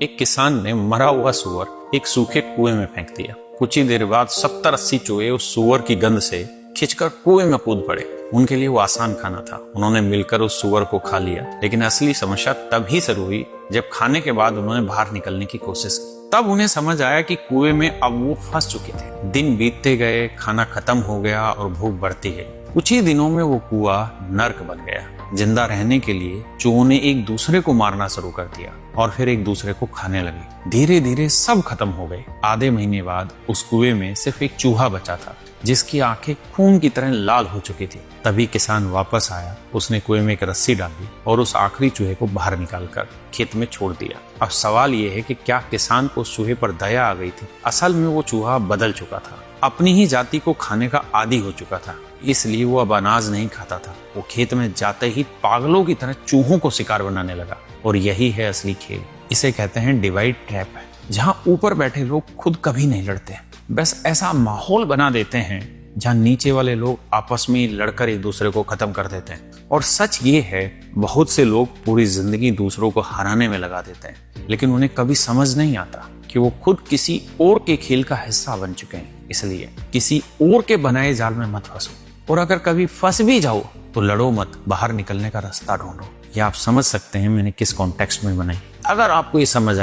एक किसान ने मरा हुआ सूअर एक सूखे कुएं में फेंक दिया। कुछ ही देर बाद 70-80 चूहे उस सूअर की गंध से खिंचकर कुएं में कूद पड़े। उनके लिए वो आसान खाना था, उन्होंने मिलकर उस सूअर को खा लिया। लेकिन असली समस्या तभी शुरू हुई जब खाने के बाद उन्होंने बाहर निकलने की कोशिश की। तब उन्हें समझ आया कि कुएं में अब वो फंस चुके थे। दिन बीतते गए, खाना खत्म हो गया और भूख बढ़ती गई। कुछ ही दिनों में वो कुआं नर्क बन गया। जिंदा रहने के लिए चूहों ने एक दूसरे को मारना शुरू कर दिया और फिर एक दूसरे को खाने लगे। धीरे धीरे सब खत्म हो गए। आधे महीने बाद उस कुएं में सिर्फ एक चूहा बचा था जिसकी आंखें खून की तरह लाल हो चुकी थी। तभी किसान वापस आया। उसने कुएं में एक रस्सी डाली और उस आखिरी चूहे को बाहर निकालकर खेत में छोड़ दिया। अब सवाल यह है कि क्या किसान को उस चूहे पर दया आ गई थी? असल में वो चूहा बदल चुका था, अपनी ही जाति को खाने का आदी हो चुका था। इसलिए वो अब अनाज नहीं खाता था। वो खेत में जाते ही पागलों की तरह चूहों को शिकार बनाने लगा। और यही है असली खेल। इसे कहते हैं डिवाइड ट्रैप, जहां ऊपर बैठे लोग खुद कभी नहीं लड़ते, बस ऐसा माहौल बना देते हैं जहां नीचे वाले लोग आपस में लड़कर एक दूसरे को खत्म कर देते हैं। और सच ये है, बहुत से लोग पूरी जिंदगी दूसरों को हराने में लगा देते हैं, लेकिन उन्हें कभी समझ नहीं आता कि वो खुद किसी और के खेल का हिस्सा बन चुके हैं। इसलिए किसी और के बनाए जाल में मत फंसो, और अगर कभी फंस भी जाओ तो लड़ो मत, बाहर निकलने का रास्ता ढूंढो। ये आप समझ सकते हैं मैंने किस कॉन्टेक्स्ट में बनाई। अगर आपको ये समझ आए